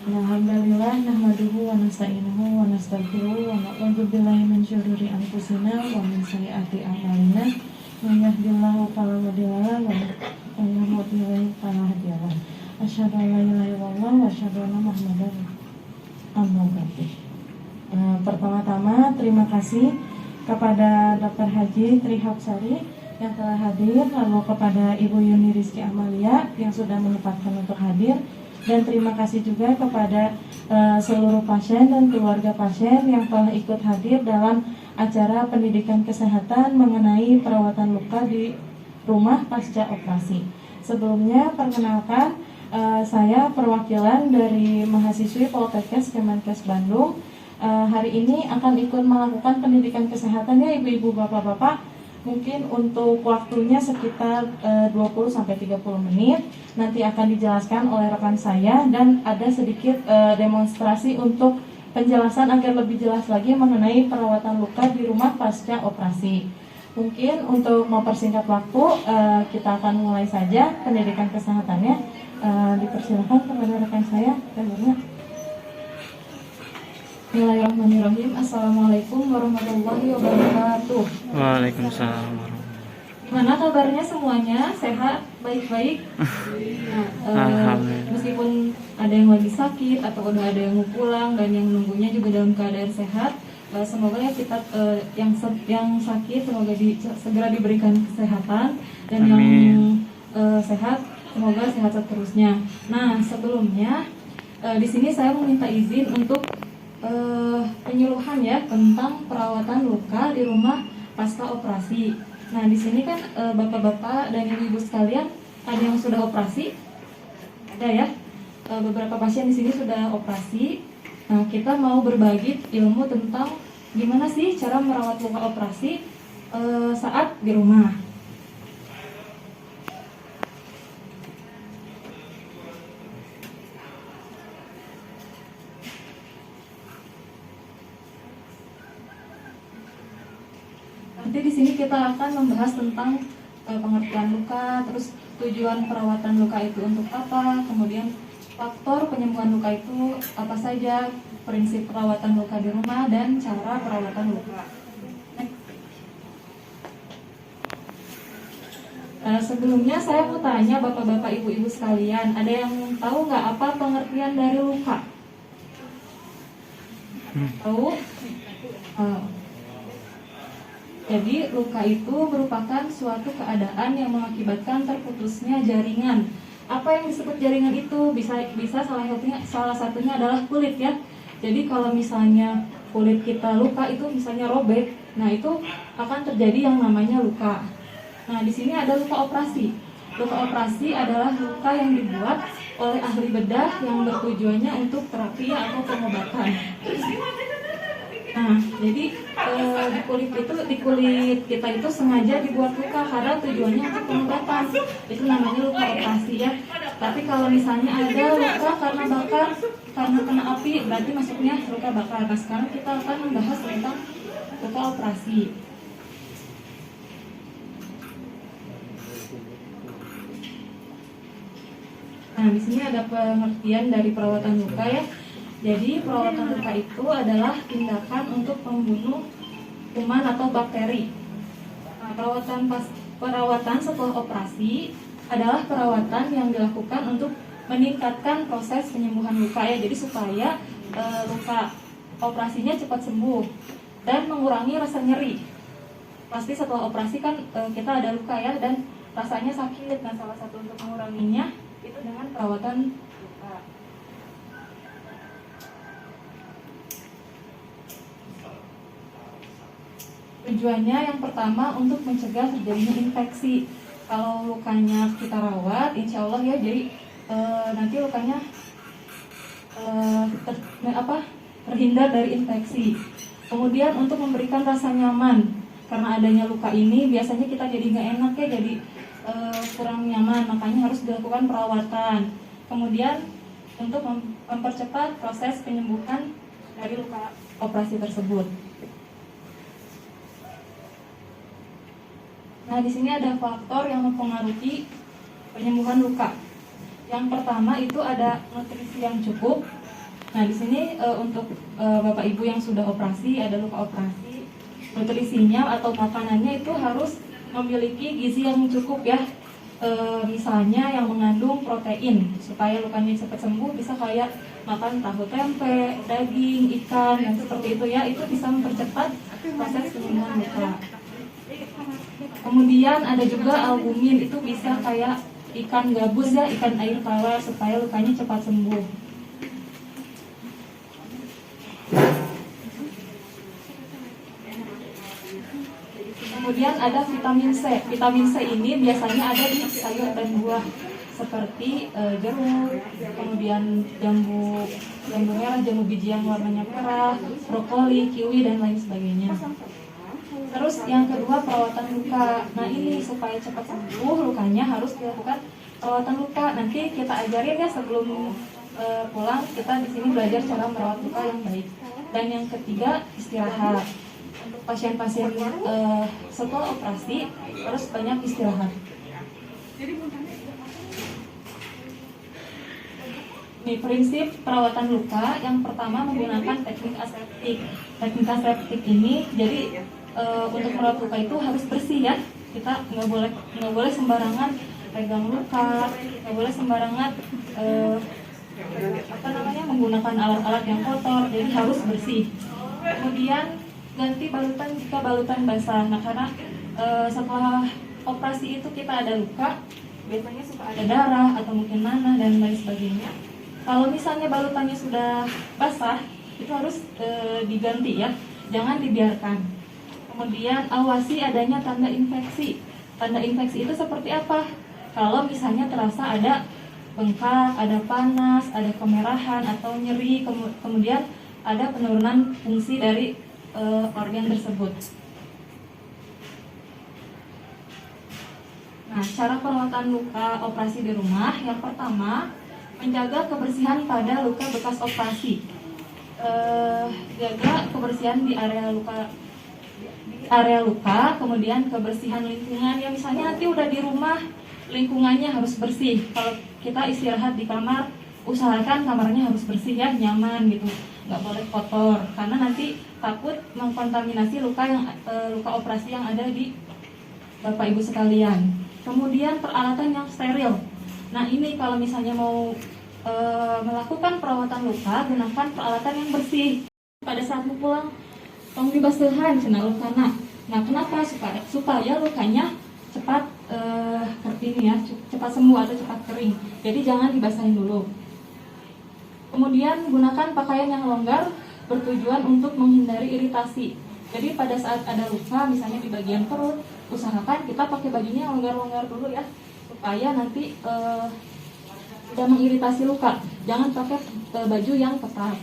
Alhamdulillah nahmaduhu wa nasta'inuhu wa nastaghfiruhu wa na'udzu billahi min syururi anfusina wa min sayyiati a'malina. Man yahdihillahu fala mudilla lahu wa man yudlil fala hadiya lahu. Asyhadu an la ilaha illallah wa asyhadu anna Muhammadar rasulullah. Pertama-tama terima kasih kepada Dr. Haji Tri Hapsari yang telah hadir, lalu kepada Ibu Yuni Rizky Amalia yang sudah menyempatkan untuk hadir, dan terima kasih juga kepada seluruh pasien dan keluarga pasien yang telah ikut hadir dalam acara pendidikan kesehatan mengenai perawatan luka di rumah pasca operasi. Sebelumnya perkenalkan, saya perwakilan dari mahasiswi Poltekkes Kemenkes Bandung. Hari ini akan ikut melakukan pendidikan kesehatan ya ibu-ibu, bapak-bapak. Mungkin untuk waktunya sekitar 20-30 menit. Nanti akan dijelaskan oleh rekan saya dan ada sedikit demonstrasi untuk penjelasan agar lebih jelas lagi mengenai perawatan luka di rumah pasca operasi. Mungkin untuk mempersingkat waktu, kita akan mulai saja pendidikan kesehatannya. Dipersilakan kepada rekan saya. Bismillahirrahmanirrahim. Assalamualaikum warahmatullahi wabarakatuh. Waalaikumsalam. Gimana kabarnya semuanya? Sehat? Baik-baik? Meskipun ada yang lagi sakit atau udah ada yang mau pulang dan yang nunggunya juga dalam keadaan sehat, semoga ya kita yang sakit semoga segera diberikan kesehatan, dan Amin. Yang sehat semoga sehat seterusnya. Nah, sebelumnya di sini saya meminta izin untuk penyuluhan ya tentang perawatan luka di rumah pasca operasi. Nah, di sini kan bapak-bapak dan ibu-ibu sekalian, ada yang sudah operasi, ada ya. Beberapa pasien di sini sudah operasi. Nah, kita mau berbagi ilmu tentang gimana sih cara merawat luka operasi saat di rumah. Nanti di sini kita akan membahas tentang pengertian luka, terus tujuan perawatan luka itu untuk apa, kemudian faktor penyembuhan luka itu apa saja, prinsip perawatan luka di rumah, dan cara perawatan luka. Sebelumnya saya mau tanya bapak-bapak, ibu-ibu sekalian, ada yang tahu nggak apa pengertian dari luka? Tahu? Jadi luka itu merupakan suatu keadaan yang mengakibatkan terputusnya jaringan. Apa yang disebut jaringan itu? Bisa salah satunya adalah kulit ya. Jadi kalau misalnya kulit kita luka itu misalnya robek, nah itu akan terjadi yang namanya luka. Nah, di sini ada luka operasi. Luka operasi adalah luka yang dibuat oleh ahli bedah yang bertujuannya untuk terapi atau pengobatan. Nah, jadi di kulit kita itu sengaja dibuat luka karena tujuannya untuk pengobatan. Itu namanya luka operasi ya. Tapi kalau misalnya ada luka karena bakar, karena kena api, berarti masuknya luka bakar. Nah, sekarang kita akan membahas tentang luka operasi. Nah, di sini ada pengertian dari perawatan luka ya. Jadi perawatan luka itu adalah tindakan untuk membunuh kuman atau bakteri. Nah, perawatan setelah operasi adalah perawatan yang dilakukan untuk meningkatkan proses penyembuhan luka ya. Jadi supaya luka operasinya cepat sembuh dan mengurangi rasa nyeri. Pasti setelah operasi kan kita ada luka ya, dan rasanya sakit. Nah, salah satu untuk menguranginya itu dengan perawatan luka. Tujuannya yang pertama untuk mencegah terjadinya infeksi. Kalau lukanya kita rawat, insya Allah ya, jadi nanti lukanya terhindar dari infeksi. Kemudian untuk memberikan rasa nyaman, karena adanya luka ini biasanya kita jadi nggak enak ya, jadi kurang nyaman, makanya harus dilakukan perawatan. Kemudian untuk mempercepat proses penyembuhan dari luka operasi tersebut. Nah, di sini ada faktor yang mempengaruhi penyembuhan luka. Yang pertama itu ada nutrisi yang cukup, Nah, di sini untuk Bapak Ibu yang sudah operasi, ada luka operasi, nutrisinya atau makanannya itu harus memiliki gizi yang cukup ya. Misalnya yang mengandung protein supaya lukanya cepat sembuh, bisa kayak makan tahu tempe, daging, ikan, yang seperti itu ya, itu bisa mempercepat proses penyembuhan luka. Kemudian ada juga albumin, itu bisa kayak ikan gabus ya, ikan air tawar, supaya lukanya cepat sembuh. Kemudian ada vitamin C. Vitamin C ini biasanya ada di sayur dan buah seperti jeruk, kemudian jambu merah, jambu biji yang warnanya merah, brokoli, kiwi dan lain sebagainya. Terus yang kedua, perawatan luka. Nah, ini supaya cepat sembuh lukanya harus dilakukan perawatan luka. Nanti kita ajarin ya sebelum pulang, kita di sini belajar cara merawat luka yang baik. Dan yang ketiga, istirahat. Untuk pasien-pasien setelah operasi harus banyak istirahat. Ini prinsip perawatan luka. Yang pertama, menggunakan teknik aseptik. Teknik aseptik ini jadi untuk merawat luka itu harus bersih ya. Kita nggak boleh sembarangan pegang luka, nggak boleh sembarangan menggunakan alat-alat yang kotor. Jadi harus bersih. Kemudian ganti balutan jika balutan basah. Nah, karena setelah operasi itu kita ada luka, biasanya suka ada darah atau mungkin nanah dan lain sebagainya. Kalau misalnya balutannya sudah basah, itu harus diganti ya, jangan dibiarkan. Kemudian awasi adanya tanda infeksi. Tanda infeksi itu seperti apa? Kalau misalnya terasa ada bengkak, ada panas, ada kemerahan atau nyeri, kemudian ada penurunan fungsi dari organ tersebut. Nah, cara perawatan luka operasi di rumah, yang pertama, menjaga kebersihan pada luka bekas operasi. Jaga kebersihan di area luka, kemudian kebersihan lingkungan. Ya, misalnya nanti udah di rumah, lingkungannya harus bersih. Kalau kita istirahat di kamar, usahakan kamarnya harus bersih ya, nyaman gitu, nggak boleh kotor, karena nanti takut mengkontaminasi luka operasi yang ada di Bapak Ibu sekalian. Kemudian peralatan yang steril. Nah, ini kalau misalnya mau melakukan perawatan luka, gunakan peralatan yang bersih. Pada saat mau pulang, tong dibasuhan cenah lukana. Nah, kenapa? Supaya lukanya cepat cepat sembuh atau cepat kering. Jadi jangan dibasahin dulu. Kemudian gunakan pakaian yang longgar, bertujuan untuk menghindari iritasi. Jadi pada saat ada luka, misalnya di bagian perut, usahakan kita pakai bajunya yang longgar-longgar dulu ya, supaya nanti tidak mengiritasi luka. Jangan pakai baju yang ketat.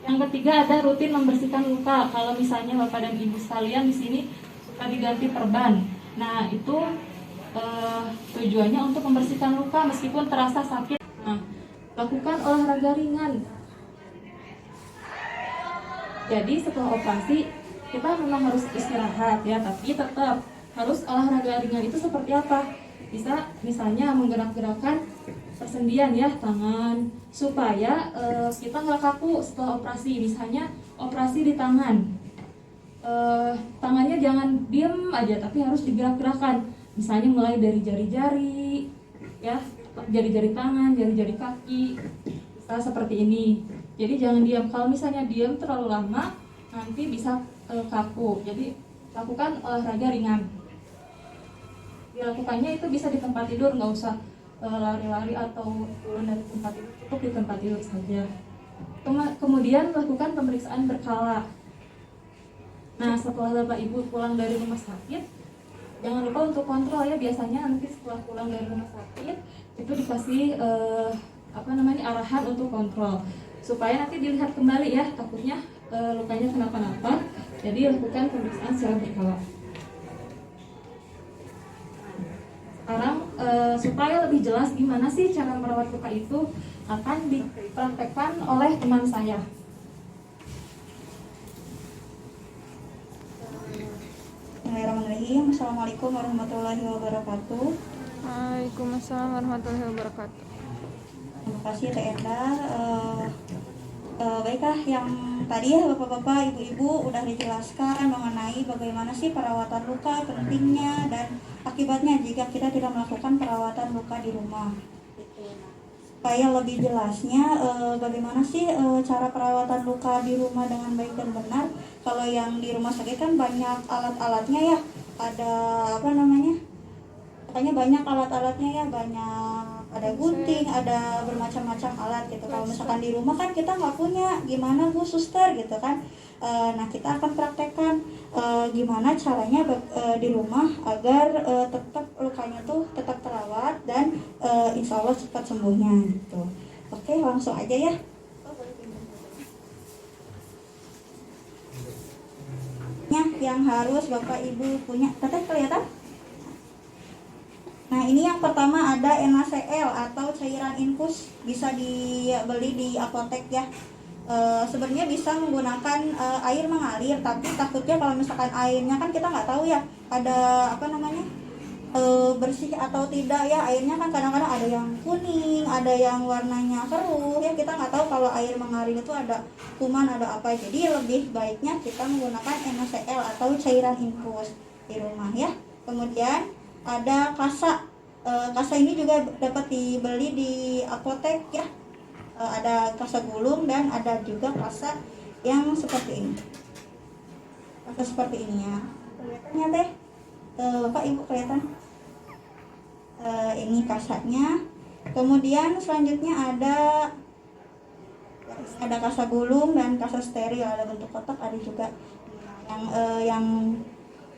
Yang ketiga, ada rutin membersihkan luka. Kalau misalnya Bapak dan Ibu sekalian di sini suka diganti perban. Nah, itu tujuannya untuk membersihkan luka meskipun terasa sakit. Nah, lakukan olahraga ringan. Jadi setelah operasi kita memang harus istirahat ya, tapi tetap harus olahraga ringan. Itu seperti apa? Bisa misalnya menggerak-gerakkan persendian ya, tangan, supaya kita nggak kaku setelah operasi. Misalnya operasi di tangan, tangannya jangan diem aja, tapi harus digerak-gerakkan. Misalnya mulai dari jari-jari ya, jari-jari tangan, jari-jari kaki, bisa seperti ini. Jadi jangan diam. Kalau misalnya diam terlalu lama, nanti bisa kaku. Jadi lakukan olahraga ringan. Dilakukannya itu bisa di tempat tidur, nggak usah lari-lari atau turun dari tempat tidur, cukup di tempat tidur saja. Kemudian lakukan pemeriksaan berkala. Nah, setelah Bapak Ibu pulang dari rumah sakit, jangan lupa untuk kontrol ya. Biasanya nanti setelah pulang dari rumah sakit itu dikasih arahan untuk kontrol, supaya nanti dilihat kembali ya, takutnya lukanya kenapa-napa. Jadi lakukan pemeriksaan secara berkala. Sekarang supaya lebih jelas gimana sih cara merawat luka itu, akan dipraktekkan oleh teman saya. Bismillahirrahmanirrahim. Assalamualaikum warahmatullahi wabarakatuh. Waalaikumsalam warahmatullahi wabarakatuh. Terima kasih Teh Endar. Baiklah, yang tadi ya Bapak-bapak, Ibu-ibu udah dijelaskan mengenai bagaimana sih perawatan luka, pentingnya dan akibatnya jika kita tidak melakukan perawatan luka di rumah. Supaya lebih jelasnya, bagaimana sih cara perawatan luka di rumah dengan baik dan benar. Kalau yang di rumah sakit kan banyak alat-alatnya ya, ada apa namanya? Pokoknya banyak alat-alatnya ya, banyak, ada gunting, ada bermacam-macam alat gitu. Kalau misalkan di rumah kan kita nggak punya, gimana Bu Suster gitu kan. Nah kita akan praktekkan gimana caranya di rumah agar tetap lukanya tuh tetap terawat dan insya Allah cepat sembuhnya gitu. Oke, langsung aja ya. Yang harus Bapak Ibu punya, teteh kelihatan? Nah ini yang pertama ada NaCl atau cairan infus, bisa dibeli di apotek ya. Sebenarnya bisa menggunakan air mengalir, tapi takutnya kalau misalkan airnya kan kita nggak tahu ya ada apa namanya bersih atau tidak ya. Airnya kan kadang-kadang ada yang kuning, ada yang warnanya keruh ya, kita nggak tahu kalau air mengalir itu ada kuman, ada apa. Jadi lebih baiknya kita menggunakan NaCl atau cairan infus di rumah ya. Kemudian ada kasa. Kasa ini juga dapat dibeli di apotek ya. Ada kasa gulung dan ada juga kasa yang seperti ini. Kasa seperti ini ya. Kelihatannya teh, Bapak Ibu kelihatan? Ini kasanya. Kemudian selanjutnya ada kasa gulung dan kasa steril, ada bentuk kotak, ada juga. Yang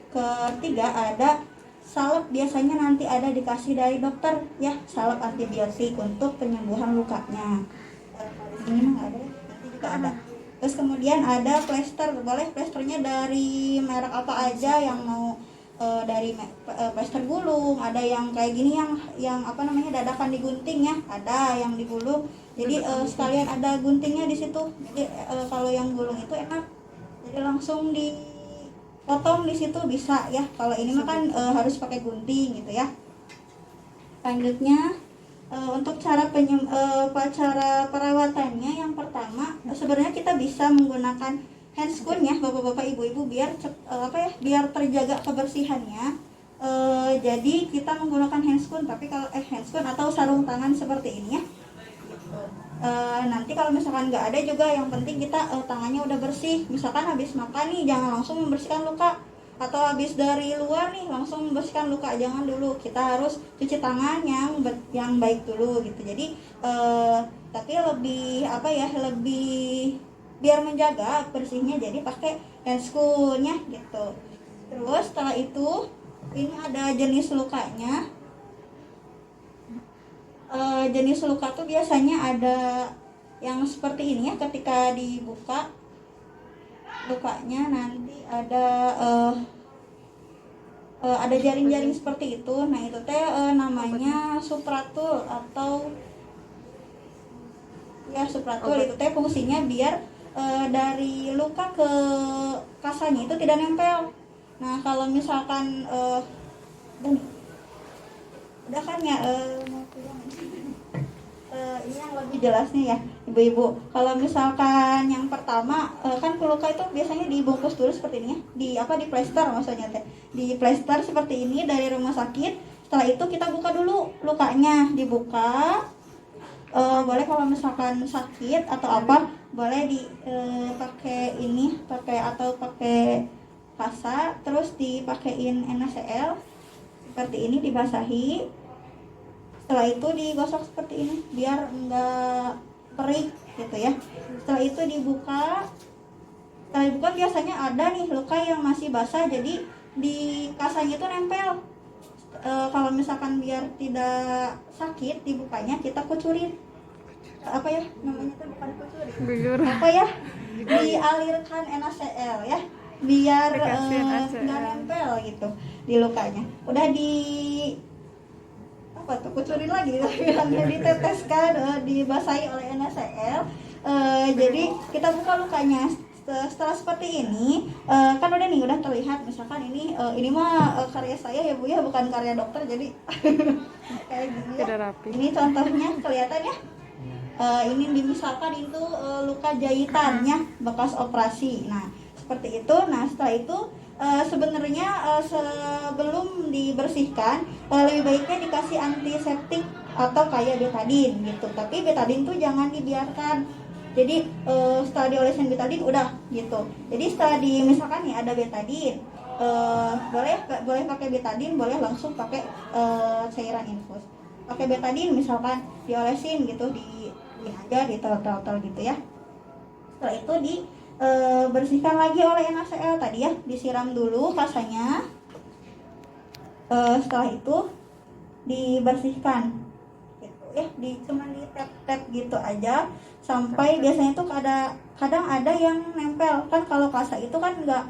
ketiga ada salep, biasanya nanti ada dikasih dari dokter ya, salep antibiotik untuk penyembuhan lukanya. Ini mah nggak ada ya, nanti juga ada. Terus kemudian ada plester, boleh plesternya dari merek apa aja yang mau, dari plester gulung, ada yang kayak gini yang apa namanya dadakan digunting ya, ada yang digulung. Jadi sekalian ada guntingnya di situ. Jadi kalau yang gulung itu enak, jadi langsung dipotong di situ bisa ya. Kalau ini mah kan harus pakai gunting gitu ya. Selanjutnya untuk cara perawatannya, yang pertama sebenarnya kita bisa menggunakan handscoon ya Bapak-bapak Ibu-ibu, biar biar terjaga kebersihannya. Jadi kita menggunakan handscoon, tapi kalau handscoon atau sarung tangan seperti ini ya. Nanti kalau misalkan nggak ada juga, yang penting kita tangannya udah bersih. Misalkan habis makan nih, jangan langsung membersihkan luka, atau habis dari luar nih langsung membersihkan luka, jangan dulu. Kita harus cuci tangan yang baik dulu gitu. Jadi tapi lebih lebih biar menjaga bersihnya, jadi pakai handscoon-nya gitu. Terus setelah itu ini ada jenis lukanya. Jenis luka tuh biasanya ada yang seperti ini ya, ketika dibuka lukanya nanti ada jaring-jaring seperti itu. Nah itu teh namanya supratul atau ya supratul. Itu teh fungsinya biar dari luka ke kasanya itu tidak nempel. Nah kalau misalkan udah kan ya, ini yang lebih jelasnya ya Ibu-ibu. Kalau misalkan yang pertama kan luka itu biasanya dibungkus dulu seperti ini ya, di plester maksudnya teh, di plester seperti ini dari rumah sakit. Setelah itu kita buka dulu lukanya, dibuka. Boleh kalau misalkan sakit atau apa, boleh dipakai pakai kasa, terus dipakein NaCl seperti ini, dibasahi. Setelah itu digosok seperti ini biar enggak perih gitu ya. Setelah itu dibuka. Setelah dibuka biasanya ada nih luka yang masih basah, jadi di kasanya itu nempel. Kalau misalkan biar tidak sakit dibukanya, kita kucurin. Apa ya namanya tuh, bukan kucurin. Apa ya? Dialirkan NaCl ya, biar nggak nempel gitu di lukanya. Udah kucurin lagi, bilangnya diteteskan, dibasahi oleh NaCl. Jadi kita buka lukanya. Setelah seperti ini, kan udah nih, udah terlihat misalkan ini mah karya saya ya Bu ya, bukan karya dokter, jadi kayak gini ya. Tidak rapi. Ini contohnya kelihatan ya. Ini misalkan itu luka jahitannya bekas operasi. Nah, seperti itu. Nah, setelah itu sebenarnya sebelum dibersihkan lebih baiknya dikasih antiseptik atau kayak betadine gitu. Tapi betadine tuh jangan dibiarkan. Jadi setelah diolesin betadine udah gitu. Jadi setelah misalkan nih ada betadine, boleh pakai betadine, boleh langsung pakai cairan infus. Pakai betadine misalkan diolesin gitu, di aja di tol gitu ya. Setelah itu dibersihkan lagi oleh NaCl tadi ya, disiram dulu kasanya. Setelah itu dibersihkan gitu ya, cuma di tap gitu aja sampai biasanya tuh kadang ada yang nempel kan. Kalau kasa itu kan enggak,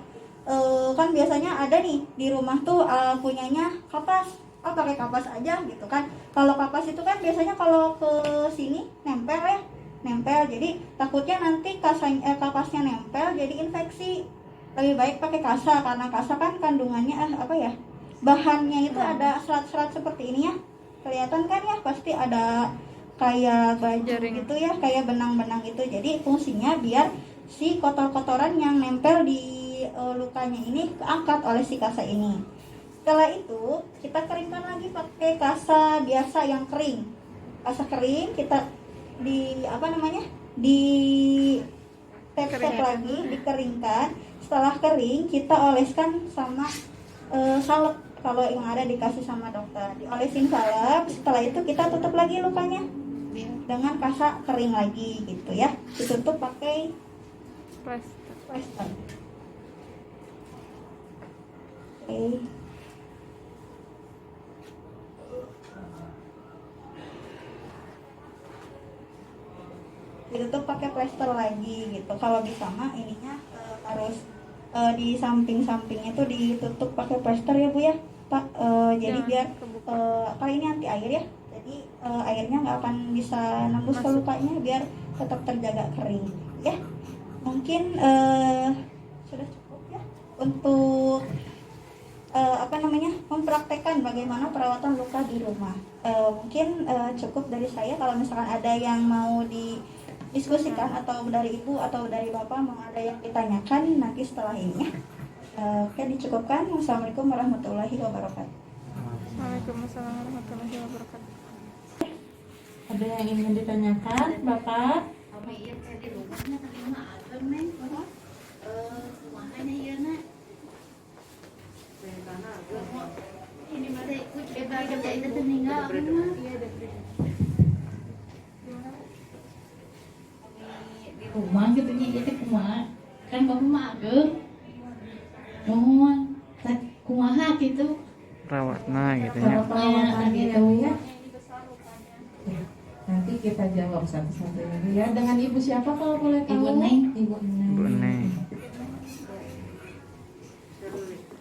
kan biasanya ada nih di rumah tuh punyanya kapas, pakai kapas aja gitu kan. Kalau kapas itu kan biasanya kalau ke sini nempel ya, jadi takutnya nanti kapasnya nempel jadi infeksi. Lebih baik pakai kasa, karena kasa kan kandungannya bahannya itu ada serat-serat seperti ini ya, kelihatan kan ya, pasti ada kayak baju Jaring. gitu ya, kayak benang-benang gitu. Jadi fungsinya biar si kotor-kotoran yang nempel di lukanya ini keangkat oleh si kasa ini. Setelah itu kita keringkan lagi pakai kasa biasa yang kering. Kasa kering kita di tap lagi, dikeringkan. Setelah kering kita oleskan sama salep, kalau yang ada dikasih sama dokter, diolesin salep. Setelah itu kita tutup lagi lukanya dengan kasa kering lagi gitu ya, ditutup pakai plaster. Oke. Ditutup pakai plaster lagi gitu. Kalau bisa mah ininya harus di samping-sampingnya tuh ditutup pakai plaster ya Bu ya Pak. Jadi biar ini anti air ya, jadi airnya nggak akan bisa nembus ke lukanya, biar tetap terjaga kering ya. Mungkin sudah cukup ya untuk mempraktekkan bagaimana perawatan luka di rumah. Mungkin cukup dari saya. Kalau misalkan ada yang mau didiskusikan atau dari ibu atau dari bapak mau ada yang ditanyakan nanti setelah ini ya. Oke, dicukupkan. Wassalamualaikum warahmatullahi wabarakatuh. Waalaikumsalam warahmatullahi wabarakatuh. Ada yang ingin ditanyakan, Bapak? Rumah gitu nya jadi kumaha kan bapak mah ageng mohon kumaha gitu Rawatna gitu ya. Perawatannya gitu. ya. Nanti kita jawab satu-satunya dulu ya. Dengan ibu siapa kalau boleh tahu? Ibu Neng. Ibu Neng. Bu Neng.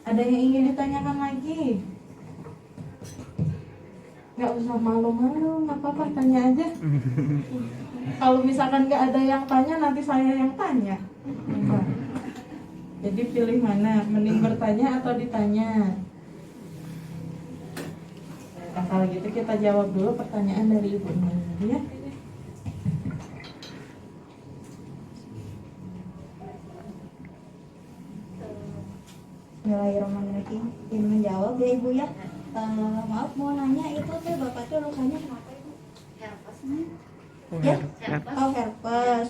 Ada yang ingin ditanyakan lagi? Nggak usah malu-malu, nggak apa-apa, tanya aja. Kalau misalkan nggak ada yang tanya, nanti saya yang tanya. Coba. Jadi pilih mana, mending bertanya atau ditanya. Nah, kalau gitu kita jawab dulu pertanyaan dari Ibu Neng ya. Bismillahirrahmanirrahim. Ingin menjawab ya Ibu ya. Maaf mau nanya, itu teh bapak tuh lukanya kenapa Ibu? Ya? Oh, herpes.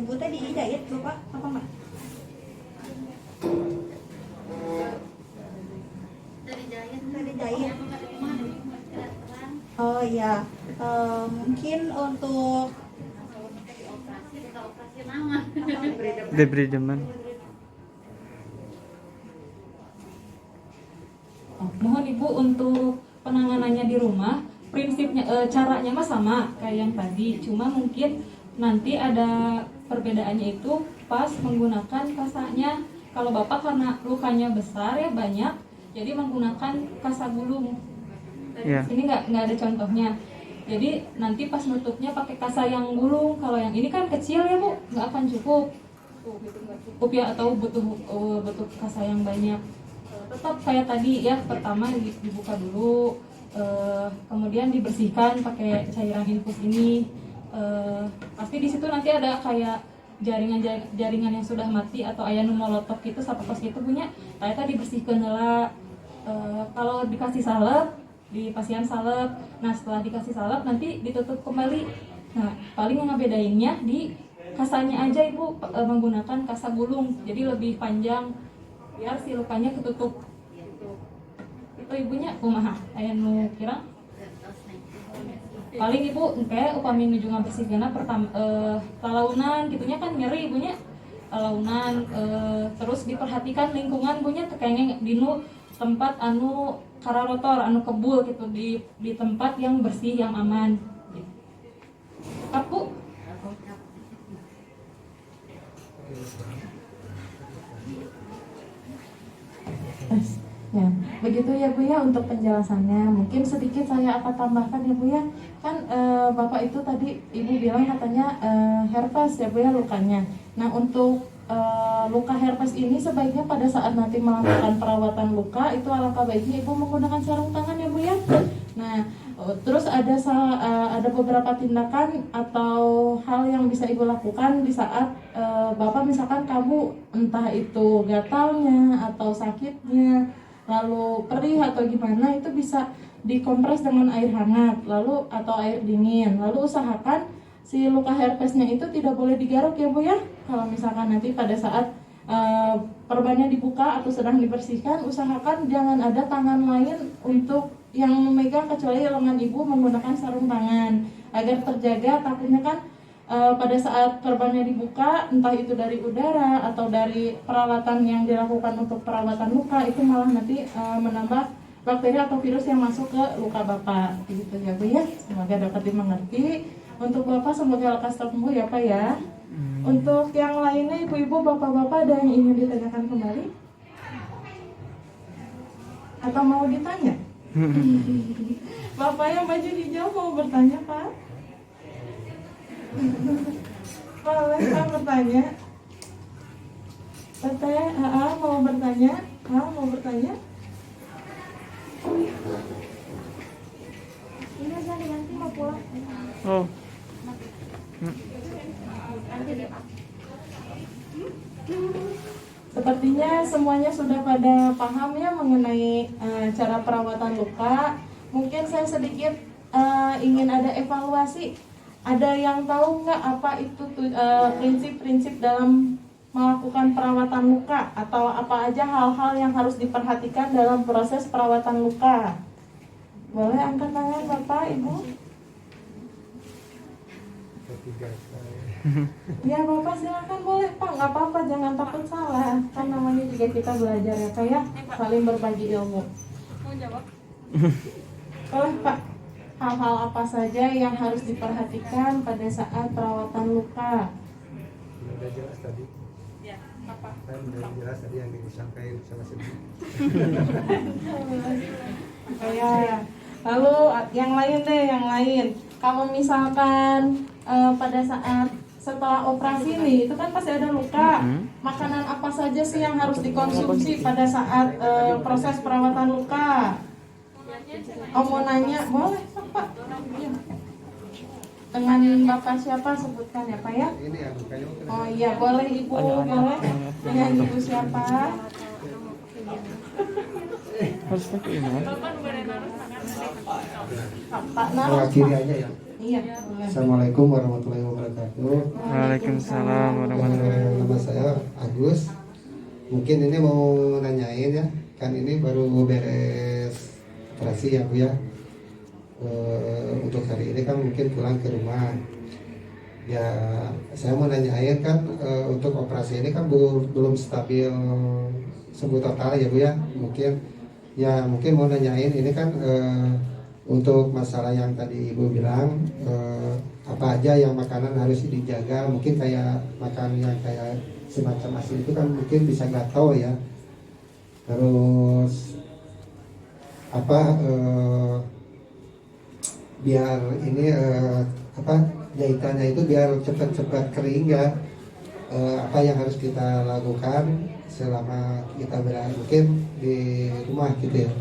Ibu teh dijahit Bapak apa enggak? Dari jahit. Oh iya. Mungkin untuk Diberi demen. Mohon Ibu untuk penanganannya di rumah, prinsipnya caranya mah sama kayak yang tadi, cuma mungkin nanti ada perbedaannya itu pas menggunakan kasanya. Kalau Bapak karena lukanya besar ya banyak, jadi menggunakan kasa gulung. Iya. Ini nggak ada contohnya. Jadi nanti pas nutupnya pakai kasa yang gulung. Kalau yang ini kan kecil ya Bu, nggak akan cukup. cukup gitu, nggak cukup ya, atau butuh kasih yang banyak. Tetap kayak tadi ya, pertama dibuka dulu, kemudian dibersihkan pakai cairan infus ini. Pasti di situ nanti ada kayak jaringan yang sudah mati atau aya nu molotov gitu, sapatos gitu punya, kayak tadi dibersihkan heula. Kalau dikasih salep, di pasien salep. Nah setelah dikasih salep nanti ditutup kembali. Nah paling yang ngebedainnya di kasanya aja ibu menggunakan kasa gulung, jadi lebih panjang biar si lukanya ketutup gitu. Itu ibunya kumaha aya nu kira paling ibu kayak upami nuju ngabersihkeunna pertama lalaunan gitunya kan nyeri ibunya, lalaunan terus diperhatikan lingkungan bunya kayaknya dinu tempat anu kararotor anu kebul gitu, di tempat yang bersih yang aman gitu. Aku ya, begitu ya Bu ya untuk penjelasannya. Mungkin sedikit saya akan tambahkan ya Bu ya. Kan Bapak itu tadi Ibu bilang katanya herpes ya Bu ya lukanya. Nah untuk luka herpes ini sebaiknya pada saat nanti melakukan perawatan luka itu alangkah baiknya Ibu menggunakan sarung tangan ya Bu ya. Nah terus ada beberapa tindakan atau hal yang bisa Ibu lakukan di saat Bapak misalkan kamu entah itu gatalnya atau sakitnya, lalu perih atau gimana, itu bisa dikompres dengan air hangat lalu atau air dingin. Lalu usahakan si luka herpesnya itu tidak boleh digaruk ya Bu ya. Kalau misalkan nanti pada saat perbannya dibuka atau sedang dibersihkan, usahakan jangan ada tangan lain untuk yang memegang kecuali lengan ibu menggunakan sarung tangan agar terjaga. Takutnya kan pada saat perbannya dibuka, entah itu dari udara atau dari peralatan yang dilakukan untuk perawatan luka, itu malah nanti menambah bakteri atau virus yang masuk ke luka Bapak gitu ya Bu ya. Semoga dapat dimengerti. Untuk Bapak semoga lekas sembuh ya Pak ya. Untuk yang lainnya ibu-ibu, bapak-bapak ada yang ingin ditanyakan kembali? Atau mau ditanya? Bapak yang baju hijau mau bertanya Pak? Boleh Pak bertanya? Teteh, mau bertanya? Mau bertanya? Ini saya diganti mau pulang. Oh. Sepertinya semuanya sudah pada paham ya mengenai cara perawatan luka. Mungkin saya sedikit ingin ada evaluasi. Ada yang tahu nggak apa itu prinsip-prinsip dalam melakukan perawatan luka, atau apa aja hal-hal yang harus diperhatikan dalam proses perawatan luka? Boleh angkat tangan Bapak, Ibu? Ya Bapak silakan, boleh Pak, nggak apa-apa, jangan takut salah. Kan namanya juga kita belajar ya Pak ya, saling berbagi ilmu. mau jawab? Boleh Pak, hal-hal apa saja yang harus diperhatikan pada saat perawatan luka? Udah jelas tadi. Ya, apa? Kan udah jelas tadi yang disampaikan sama Sebi. Ya. Lalu yang lain deh, yang lain. Kalau misalkan pada saat setelah operasi nih, itu kan pasti ada luka. Makanan apa saja sih yang harus dikonsumsi pada saat proses perawatan luka? Mau nanya, boleh Pak? Ya. Dengan Bapak siapa sebutkan ya Pak ya? Ini yang bukannya Oh iya, boleh Ibu, boleh. Dengan Ibu siapa? Harus pakai ini. Pak Nar. mewakili aja ya. Iya, boleh. Assalamualaikum warahmatullahi wabarakatuh. Waalaikumsalam warahmatullahi wabarakatuh. Nama saya Agus. Mungkin ini mau nanyain ya, kan ini baru beres operasi ya Bu ya. Untuk hari ini kan mungkin pulang ke rumah. Ya, saya mau nanyain kan untuk operasi ini kan belum stabil sembuh total ya Bu ya. Mungkin mau nanyain ini kan untuk masalah yang tadi Ibu bilang apa aja yang makanan harus dijaga, mungkin kayak makan yang kayak semacam asin itu kan mungkin bisa gatal ya. Terus apa biar ini jahitannya itu biar cepat-cepat kering ya. apa yang harus kita lakukan selama kita berada mungkin di rumah gitu ya.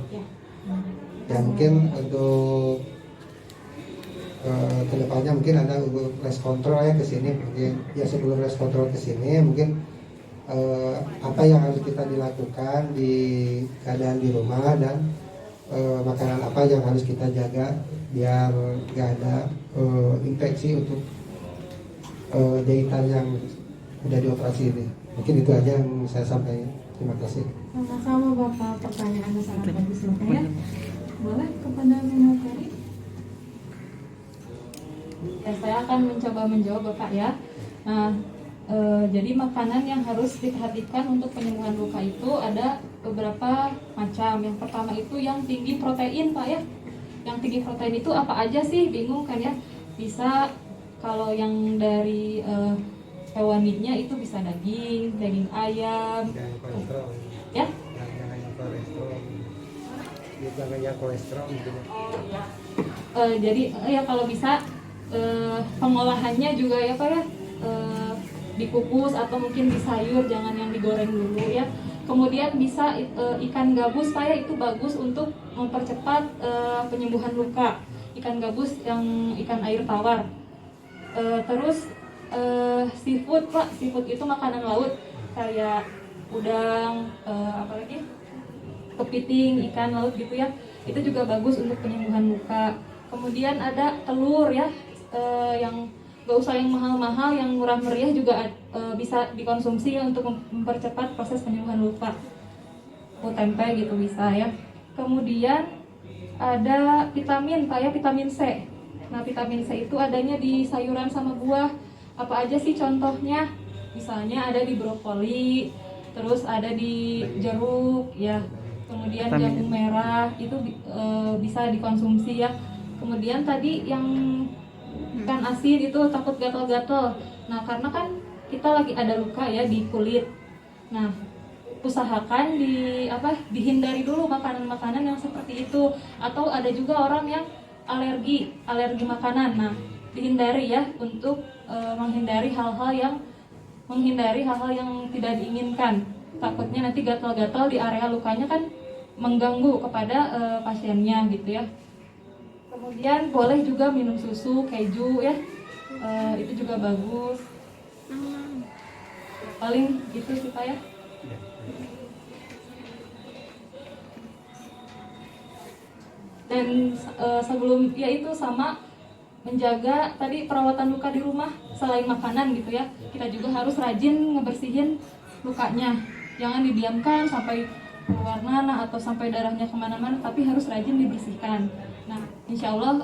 Ya mungkin untuk kedepannya mungkin ada rest control ya ke sini mungkin ya sebelum rest control ke sini mungkin apa yang harus kita dilakukan di keadaan di rumah dan makanan apa yang harus kita jaga biar nggak ada infeksi untuk jahitan yang udah dioperasi ini. Mungkin itu aja yang saya sampaikan. Terima kasih. Sama-sama Bapak, pertanyaannya sangat bagus Bapak ya. Boleh kepada Minatari? Ya, saya akan mencoba menjawab Bapak ya. Nah, jadi makanan yang harus diperhatikan untuk penyembuhan luka itu ada beberapa macam. Yang pertama itu yang tinggi protein Pak ya. Yang tinggi protein itu apa aja sih? Bingung kan ya? Bisa kalau yang dari hewaninya itu bisa daging ayam. Ya? Jangan kolesterol gitu. Jadi ya kalau bisa pengolahannya juga ya Pak ya dikukus atau mungkin di sayur, jangan yang digoreng dulu ya. Kemudian bisa ikan gabus Pak ya, itu bagus untuk mempercepat penyembuhan luka. Ikan gabus yang ikan air tawar. Terus seafood Pak, seafood itu makanan laut kayak udang, apalagi kepiting, ikan laut gitu ya. Itu juga bagus untuk penyembuhan luka. Kemudian ada telur ya, yang gak usah yang mahal-mahal, yang murah meriah juga bisa dikonsumsi untuk mempercepat proses penyembuhan luka. Tempe gitu bisa ya. Kemudian ada vitamin Pak ya, vitamin C. Nah vitamin C itu adanya di sayuran sama buah. Apa aja sih contohnya? Misalnya ada di brokoli, terus ada di jeruk ya. Kemudian jagung merah itu bisa dikonsumsi ya. Kemudian tadi yang ikan asin itu takut gatal-gatal. Nah karena kan kita lagi ada luka ya di kulit. Nah usahakan dihindari dulu makanan-makanan yang seperti itu. Atau ada juga orang yang alergi makanan. Nah dihindari ya untuk menghindari hal-hal yang tidak diinginkan. Takutnya nanti gatal-gatal di area lukanya kan mengganggu kepada pasiennya gitu ya. Kemudian boleh juga minum susu, keju ya, itu juga bagus. Paling gitu sih Pak ya. Dan sebelum ya itu sama menjaga tadi perawatan luka di rumah selain makanan gitu ya, kita juga harus rajin ngebersihin lukanya. Jangan didiamkan sampai keluar nanah atau sampai darahnya kemana-mana, tapi harus rajin dibersihkan. Nah, insya Allah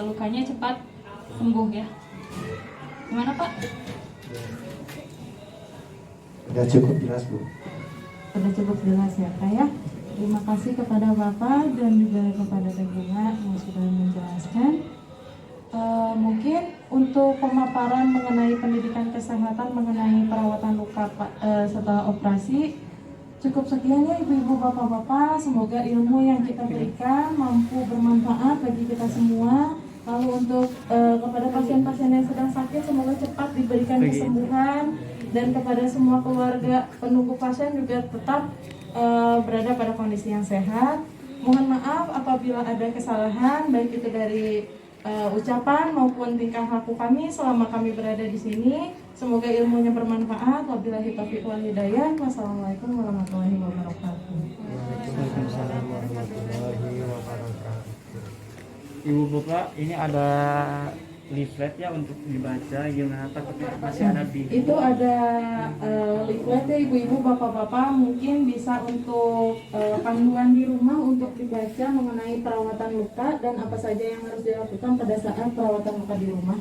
lukanya cepat sembuh ya. Gimana Pak? Sudah cukup jelas Bu. Sudah cukup jelas ya Pak ya. Terima kasih kepada Bapak dan juga kepada Teh Bunga yang sudah menjelaskan. Mungkin untuk pemaparan mengenai pendidikan kesehatan mengenai perawatan luka setelah operasi cukup sekian ya ibu-ibu bapak-bapak. Semoga ilmu yang kita berikan mampu bermanfaat bagi kita semua. Lalu untuk kepada pasien-pasien yang sedang sakit semoga cepat diberikan kesembuhan, dan kepada semua keluarga penunggu pasien juga tetap berada pada kondisi yang sehat. Mohon maaf apabila ada kesalahan baik itu dari ucapan maupun tingkah laku kami selama kami berada di sini. Semoga ilmunya bermanfaat. Wabillahi taufiq wal hidayah. Wassalamualaikum warahmatullahi wabarakatuh. Waalaikumsalam warahmatullahi wabarakatuh. Ibu Bapak, ini ada leaflet ya untuk dibaca, gimana takutnya masih ada bingung. Itu ada leaflet ya ibu-ibu bapak-bapak, mungkin bisa untuk panduan di rumah untuk dibaca mengenai perawatan luka dan apa saja yang harus dilakukan pada saat perawatan luka di rumah.